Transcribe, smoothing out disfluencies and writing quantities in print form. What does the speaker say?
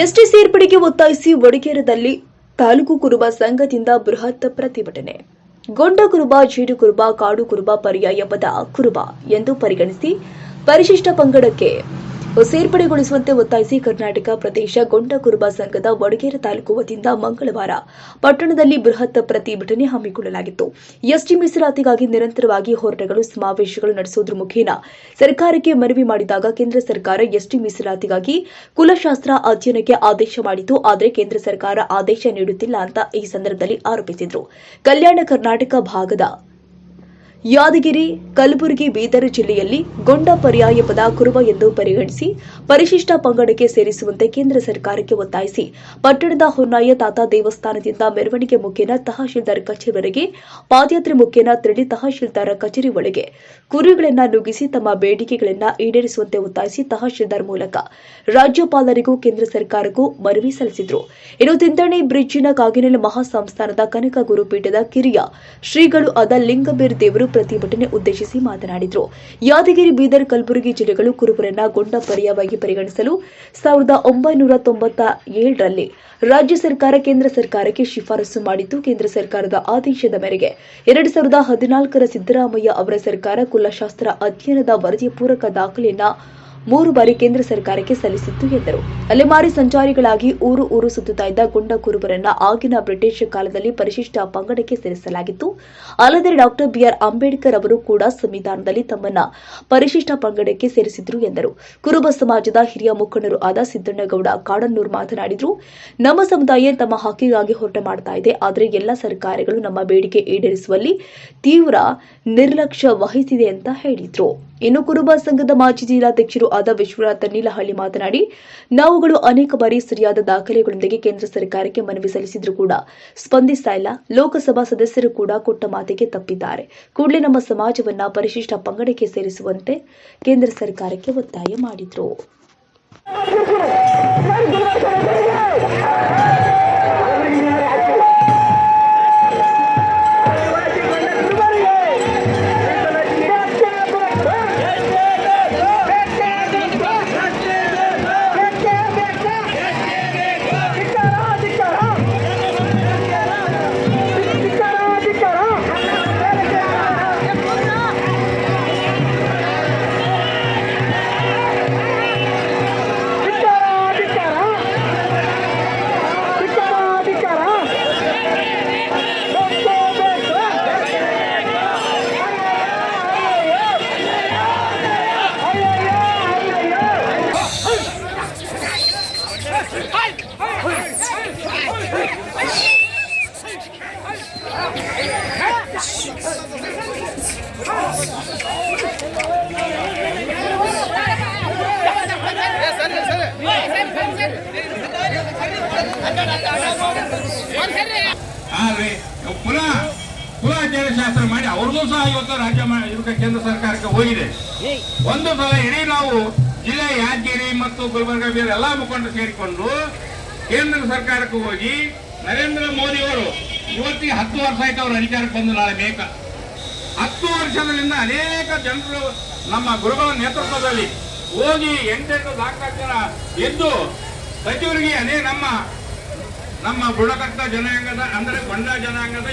ST ಸೇರ್ಪಡೆಗೆ ಒತ್ತಾಯಿಸಿ ವಡಗೇರದಲ್ಲಿ ತಾಲೂಕು ಕುರುಬ ಸಂಘದಿಂದ ಬೃಹತ್ ಪ್ರತಿಭಟನೆ. ಗೊಂಡ ಕುರುಬ, ಜೇಡು ಕುರುಬ, ಕಾಡು ಕುರುಬ ಪರ್ಯಾಯ ಪದ ಕುರುಬ ಎಂದು ಪರಿಗಣಿಸಿ ಪರಿಶಿಷ್ಟ ಪಂಗಡಕ್ಕೆ ಸೇರ್ಪಡೆಗೊಳಿಸುವಂತೆ ಒತ್ತಾಯಿಸಿ ಕರ್ನಾಟಕ ಪ್ರದೇಶ ಗೊಂಡ ಕುರುಬ ಸಂಘದ ವಡಗೇರ ತಾಲೂಕು ವತಿಯಿಂದ ಮಂಗಳವಾರ ಪಟ್ಟಣದಲ್ಲಿ ಬೃಹತ್ ಪ್ರತಿಭಟನೆ ಹಮ್ಮಿಕೊಳ್ಳಲಾಗಿತ್ತು. ಎಸ್ಟಿ ಮೀಸಲಾತಿಗಾಗಿ ನಿರಂತರವಾಗಿ ಹೋರಾಟಗಳು, ಸಮಾವೇಶಗಳು ನಡೆಸುವುದರ ಮುಖೇನ ಸರ್ಕಾರಕ್ಕೆ ಮನವಿ ಮಾಡಿದಾಗ ಕೇಂದ್ರ ಸರ್ಕಾರ ಎಸ್ಟಿ ಮೀಸಲಾತಿಗಾಗಿ ಕುಲಶಾಸ್ತ್ರ ಅಧ್ಯಯನಕ್ಕೆ ಆದೇಶ ಮಾಡಿತು. ಆದರೆ ಕೇಂದ್ರ ಸರ್ಕಾರ ಆದೇಶ ನೀಡುತ್ತಿಲ್ಲ ಅಂತ ಈ ಸಂದರ್ಭದಲ್ಲಿ ಆರೋಪಿಸಿದರು. ಕಲ್ಯಾಣ ಕರ್ನಾಟಕ ಭಾಗದ ಯಾದಗಿರಿ, ಕಲಬುರಗಿ, ಬೀದರ್ ಜಿಲ್ಲೆಯಲ್ಲಿ ಗೊಂಡ ಪರ್ಯಾಯ ಪದ ಕುರುಬ ಎಂದು ಪರಿಗಣಿಸಿ ಪರಿಶಿಷ್ಟ ಪಂಗಡಕ್ಕೆ ಸೇರಿಸುವಂತೆ ಕೇಂದ್ರ ಸರ್ಕಾರಕ್ಕೆ ಒತ್ತಾಯಿಸಿ ಪಟ್ಟಣದ ಹೊನ್ನಾಯ ತಾತ ದೇವಸ್ಥಾನದಿಂದ ಮೆರವಣಿಗೆ ಮುಖೇನ ತಹಶೀಲ್ದಾರ್ ಕಚೇರಿವರೆಗೆ ಪಾದಯಾತ್ರೆ ಮುಖೇನ ತೆರಳಿ ತಹಶೀಲ್ದಾರ್ ಕಚೇರಿ ಒಳಗೆ ಕುರಿಗಳನ್ನು ನುಗ್ಗಿಸಿ ತಮ್ಮ ಬೇಡಿಕೆಗಳನ್ನು ಈಡೇರಿಸುವಂತೆ ಒತ್ತಾಯಿಸಿ ತಹಶೀಲ್ದಾರ್ ಮೂಲಕ ರಾಜ್ಯಪಾಲರಿಗೂ ಕೇಂದ್ರ ಸರ್ಕಾರಕ್ಕೂ ಮನವಿ ಸಲ್ಲಿಸಿದರು. ಇನ್ನು ತಿಂದಣಿ ಬ್ರಿಡ್ಜಿನ ಕಾಗಿನೆಲೆ ಮಹಾಸಂಸ್ಥಾನದ ಕನಕ ಗುರುಪೀಠದ ಕಿರಿಯ ಶ್ರೀಗಳು ಆದ ಲಿಂಗಬೇರ್ ದೇವರು ಪ್ರತಿಭಟನೆ ಉದ್ದೇಶಿಸಿ ಮಾತನಾಡಿದರು. ಯಾದಗಿರಿ, ಬೀದರ್, ಕಲಬುರಗಿ ಜಿಲ್ಲೆಗಳು ಕುರುಬರನ್ನ ಗೊಂಡ ಪರ್ಯಾಯವಾಗಿ ಪರಿಗಣಿಸಲು 1997ರಲ್ಲಿ ರಾಜ್ಯ ಸರ್ಕಾರ ಕೇಂದ್ರ ಸರ್ಕಾರಕ್ಕೆ ಶಿಫಾರಸು ಮಾಡಿದ್ದು, ಕೇಂದ್ರ ಸರ್ಕಾರದ ಆದೇಶದ ಮೇರೆಗೆ 2014ರ ಸಿದ್ದರಾಮಯ್ಯ ಅವರ ಸರ್ಕಾರ ಕುಲಶಾಸ್ತ್ರ ಅಧ್ಯಯನದ ವರದಿಯ ಪೂರಕ ದಾಖಲೆಯನ್ನ 3 ಬಾರಿ ಕೇಂದ್ರ ಸರ್ಕಾರಕ್ಕೆ ಸಲ್ಲಿಸಿತ್ತು ಎಂದರು. ಅಲೆಮಾರಿ ಸಂಚಾರಿಗಳಾಗಿ ಊರು ಸುತ್ತುತ್ತಾ ಇದ್ದ ಗೊಂಡ ಕುರುಬರನ್ನ ಆಗಿನ ಬ್ರಿಟಿಷ್ ಕಾಲದಲ್ಲಿ ಪರಿಶಿಷ್ಟ ಪಂಗಡಕ್ಕೆ ಸೇರಿಸಲಾಗಿತ್ತು. ಅಲ್ಲದೆ ಡಾಕ್ಟರ್ ಬಿಆರ್ ಅಂಬೇಡ್ಕರ್ ಅವರು ಕೂಡ ಸಂವಿಧಾನದಲ್ಲಿ ತಮ್ಮನ್ನ ಪರಿಶಿಷ್ಟ ಪಂಗಡಕ್ಕೆ ಸೇರಿಸಿದ್ರು ಎಂದರು. ಕುರುಬ ಸಮಾಜದ ಹಿರಿಯ ಮುಖಂಡರು ಆದ ಸಿದ್ದಣ್ಣಗೌಡ ಕಾಡನ್ನೂರ್ ಮಾತನಾಡಿದ್ರು. ನಮ್ಮ ಸಮುದಾಯ ತಮ್ಮ ಹಕ್ಕಿಗಾಗಿ ಹೋರಾಟ ಮಾಡ್ತಾ ಇದೆ. ಆದರೆ ಎಲ್ಲ ಸರ್ಕಾರಗಳು ನಮ್ಮ ಬೇಡಿಕೆ ಈಡೇರಿಸುವಲ್ಲಿ ತೀವ್ರ ನಿರ್ಲಕ್ಷ್ಯ ವಹಿಸಿದೆ ಅಂತ ಹೇಳಿದ್ರು. ಇನ್ನು ಕುರುಬ ಸಂಘದ ಮಾಜಿ ಜಿಲ್ಲಾಧ್ಯಕ್ಷರು ಆದ ವಿಶ್ವನಾಥ ನೀಲಹಳ್ಳಿ ಮಾತನಾಡಿ, ನಾವುಗಳು ಅನೇಕ ಬಾರಿ ಸರಿಯಾದ ದಾಖಲೆಗಳೊಂದಿಗೆ ಕೇಂದ್ರ ಸರ್ಕಾರಕ್ಕೆ ಮನವಿ ಸಲ್ಲಿಸಿದ್ರೂ ಕೂಡ ಸ್ಪಂದಿಸ್ತಾ ಇಲ್ಲ. ಲೋಕಸಭಾ ಸದಸ್ಯರು ಕೂಡ ಕೊಟ್ಟ ಮಾತಿಗೆ ತಪ್ಪಿದ್ದಾರೆ. ಕೂಡಲೇ ನಮ್ಮ ಸಮಾಜವನ್ನ ಪರಿಶಿಷ್ಟ ಪಂಗಡಕ್ಕೆ ಸೇರಿಸುವಂತೆ ಕೇಂದ್ರ ಸರ್ಕಾರಕ್ಕೆ ಒತ್ತಾಯ ಮಾಡಿದ್ರು. ಆದ್ರೆ ಕುಲಾಚಾರ ಶಾಸ್ತ್ರ ಮಾಡಿ ಅವ್ರಿಗೂ ಸಹ ಇವತ್ತು ರಾಜ್ಯ ಕೇಂದ್ರ ಸರ್ಕಾರಕ್ಕೆ ಹೋಗಿದೆ. ಒಂದು ಸಲ ಇಡೀ ನಾವು ಜಿಲ್ಲೆ ಯಾದಗಿರಿ ಮತ್ತು ಗುಲ್ಬರ್ಗ ಬೇರೆ ಎಲ್ಲಾ ಮುಖಂಡರು ಸೇರಿಕೊಂಡು ಕೇಂದ್ರ ಸರ್ಕಾರಕ್ಕೆ ಹೋಗಿ ನರೇಂದ್ರ ಮೋದಿ ಅವರು ಇವತ್ತಿಗೆ 10 ವರ್ಷ ಆಯ್ತು ಅವರು ಅಧಿಕಾರಕ್ಕೆ ಬಂದು ನಾಳೆ ಮೇಕ 10 ವರ್ಷದಿಂದ ಅನೇಕ ಜನರು ನಮ್ಮ ಗುರುಗಳ ನೇತೃತ್ವದಲ್ಲಿ ಹೋಗಿ 8 ಜನ ಎದ್ದು ಸಚಿವರಿಗೆ ನಮ್ಮ ಬುಡಕಟ್ಟ ಜನಾಂಗದ ಅಂದ್ರೆ ಗೊಂಡ ಜನಾಂಗದ